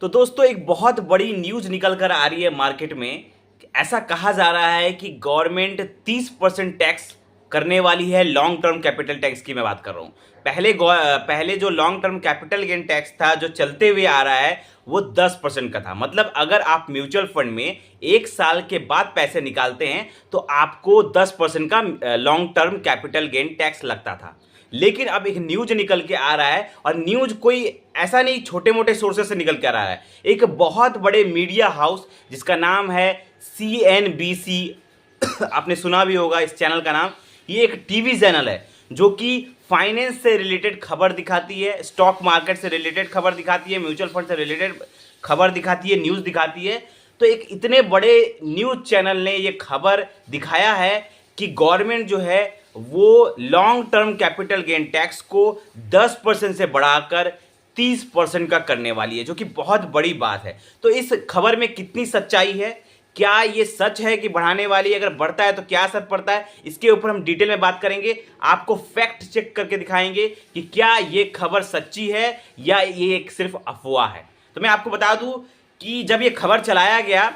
तो दोस्तों एक बहुत बड़ी न्यूज़ निकल कर आ रही है मार्केट में। ऐसा कहा जा रहा है कि गवर्नमेंट 30% टैक्स करने वाली है। लॉन्ग टर्म कैपिटल टैक्स की मैं बात कर रहा हूँ। पहले जो long term capital gain tax था जो चलते हुए आ रहा है वो 10% का था। मतलब अगर आप म्यूचुअल फंड में 1 साल के बाद पैसे निकालते हैं तो आपको 10% का long term capital gain tax लगता था। लेकिन अब एक न्यूज निकल के आ रहा है, और न्यूज कोई ऐसा नहीं छोटे मोटे सोर्सेस से निकल के आ रहा है। एक बहुत बड़े मीडिया हाउस जिसका नाम है CNBC आपने सुना भी होगा इस चैनल का नाम। ये एक टीवी चैनल है जो कि फाइनेंस से रिलेटेड खबर दिखाती है, स्टॉक मार्केट से रिलेटेड खबर दिखाती है, म्यूचुअल फंड से रिलेटेड खबर दिखाती है, न्यूज़ दिखाती है। तो एक इतने बड़े न्यूज़ चैनल ने ये खबर दिखाया है कि गवर्नमेंट जो है वो long term capital gain tax को 10% से बढ़ाकर 30% का करने वाली है, जो कि बहुत बड़ी बात है। तो इस खबर में कितनी सच्चाई है, क्या ये सच है कि बढ़ाने वाली है, अगर बढ़ता है तो क्या असर पड़ता है, इसके ऊपर हम डिटेल में बात करेंगे। आपको फैक्ट चेक करके दिखाएंगे कि क्या ये खबर सच्ची है या ये एक सिर्फ अफवाह है। तो मैं आपको बता दूं कि जब ये खबर चलाया गया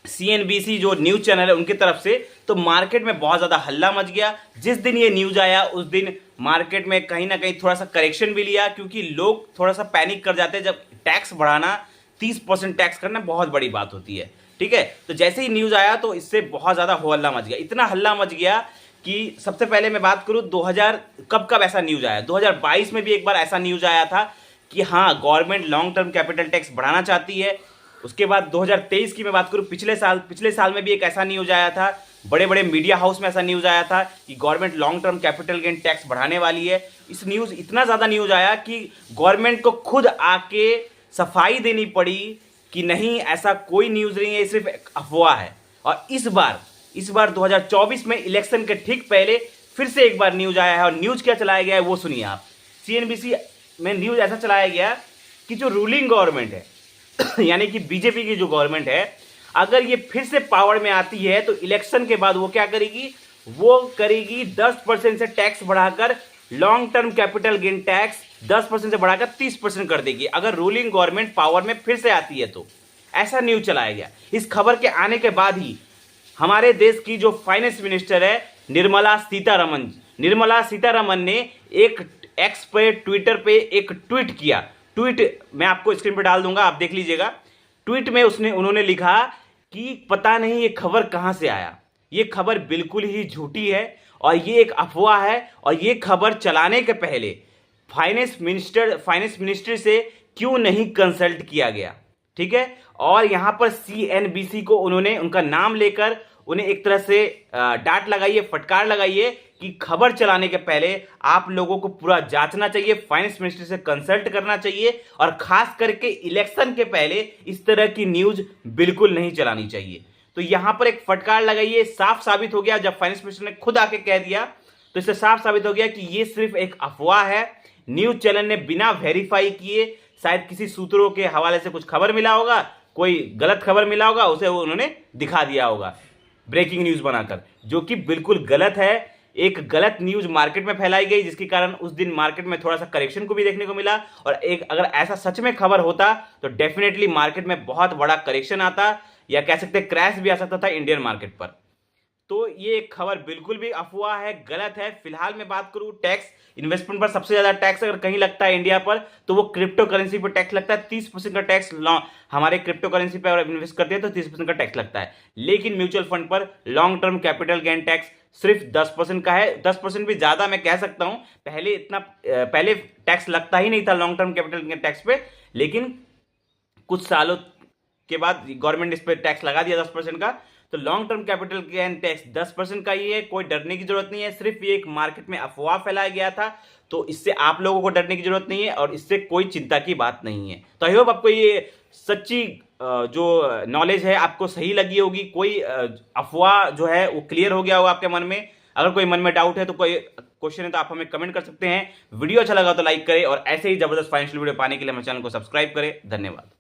CNBC जो न्यूज़ चैनल है उनकी तरफ से, तो मार्केट में बहुत ज़्यादा हल्ला मच गया। जिस दिन ये न्यूज़ आया उस दिन मार्केट में कहीं ना कहीं थोड़ा सा करेक्शन भी लिया, क्योंकि लोग थोड़ा सा पैनिक कर जाते हैं। जब टैक्स बढ़ाना, 30% टैक्स करना बहुत बड़ी बात होती है, ठीक है। तो जैसे ही न्यूज़ आया तो इससे बहुत ज़्यादा हो हल्ला मच गया। इतना हल्ला मच गया कि सबसे पहले मैं बात करूँ 2000 कब ऐसा न्यूज़ आया, 2022 में भी एक बार ऐसा न्यूज़ आया था कि हाँ government long term capital tax बढ़ाना चाहती है। उसके बाद 2023 की मैं बात करूं, पिछले साल में भी एक ऐसा न्यूज़ आया था, बड़े बड़े मीडिया हाउस में ऐसा न्यूज़ आया था कि government long term capital gain tax बढ़ाने वाली है। इतना ज़्यादा न्यूज़ आया कि गवर्नमेंट को खुद आके सफाई देनी पड़ी कि नहीं, ऐसा कोई न्यूज़ नहीं है, ये सिर्फ एक अफवाह है। और इस बार 2024 में इलेक्शन के ठीक पहले फिर से एक बार न्यूज़ आया है। और न्यूज़ क्या चलाया गया है वो सुनिए आप। CNBC में न्यूज़ ऐसा चलाया गया कि जो रूलिंग गवर्नमेंट है यानी कि बीजेपी की जो गवर्नमेंट है, अगर ये फिर से पावर में आती है तो इलेक्शन के बाद वो क्या करेगी, वो करेगी 10% से टैक्स बढ़ाकर long term capital gain tax 10% से बढ़ाकर 30% कर देगी, अगर रूलिंग गवर्नमेंट पावर में फिर से आती है तो। ऐसा न्यूज चलाया गया। इस खबर के आने के बाद ही हमारे देश की जो फाइनेंस मिनिस्टर है निर्मला सीतारमन ने एक एक्स पे, ट्विटर पे एक ट्वीट किया। ट्वीट मैं आपको स्क्रीन पर डाल दूंगा, आप देख लीजिएगा। ट्वीट में उन्होंने लिखा कि पता नहीं ये खबर कहां से आया, ये खबर बिल्कुल ही झूठी है और ये एक अफवाह है, और ये खबर चलाने के पहले फाइनेंस मिनिस्टर से क्यों नहीं कंसल्ट किया गया, ठीक है। और यहां पर CNBC को उन्होंने उनका नाम लेकर उन्हें एक तरह से डांट लगाई है, फटकार लगाई है कि खबर चलाने के पहले आप लोगों को पूरा जांचना चाहिए, फाइनेंस मिनिस्टर से कंसल्ट करना चाहिए, और खास करके इलेक्शन के पहले इस तरह की न्यूज बिल्कुल नहीं चलानी चाहिए। तो यहां पर एक फटकार लगाई है। साफ साबित हो गया, जब फाइनेंस मिनिस्टर ने खुद आके कह दिया तो इससे साफ साबित हो गया कि ये सिर्फ एक अफवाह है। न्यूज चैनल ने बिना वेरीफाई किए, शायद किसी सूत्रों के हवाले से कुछ खबर मिला होगा, कोई गलत खबर मिला होगा, उसे उन्होंने दिखा दिया होगा ब्रेकिंग न्यूज बनाकर, जो कि बिल्कुल गलत है। एक गलत न्यूज मार्केट में फैलाई गई, जिसके कारण उस दिन मार्केट में थोड़ा सा करेक्शन को भी देखने को मिला। और अगर ऐसा सच में खबर होता तो डेफिनेटली मार्केट में बहुत बड़ा करेक्शन आता, या कह सकते हैं क्रैश भी आ सकता था इंडियन मार्केट पर। तो ये एक खबर बिल्कुल भी अफवाह है, गलत है। फिलहाल मैं बात करूं टैक्स, इन्वेस्टमेंट पर सबसे ज्यादा टैक्स अगर कहीं लगता है इंडिया पर तो वो क्रिप्टो करेंसी पर टैक्स लगता है। 30% का टैक्स हमारे क्रिप्टो करेंसी पर अगर इन्वेस्ट करते हैं तो 30% का टैक्स लगता है। लेकिन म्यूचुअल फंड पर long term capital gain tax सिर्फ 10% का है। 10% भी ज्यादा मैं कह सकता हूं। पहले टैक्स लगता ही नहीं था long term capital gain tax पे, लेकिन कुछ सालों के बाद गवर्नमेंट ने इस पर टैक्स लगा दिया 10% का। तो long term capital gain tax 10% का ही है, कोई डरने की जरूरत नहीं है। सिर्फ ये एक मार्केट में अफवाह फैलाया गया था, तो इससे आप लोगों को डरने की जरूरत नहीं है और इससे कोई चिंता की बात नहीं है। तो आई होप आपको ये सच्ची जो नॉलेज है आपको सही लगी होगी, कोई अफवाह जो है वो क्लियर हो गया होगा आपके मन में। अगर कोई मन में डाउट है तो कोई क्वेश्चन है तो आप हमें कमेंट कर सकते हैं। वीडियो अच्छा लगा तो लाइक करें, और ऐसे ही जबरदस्त फाइनेंशियल वीडियो पाने के लिए हमारे चैनल को सब्सक्राइब करें। धन्यवाद।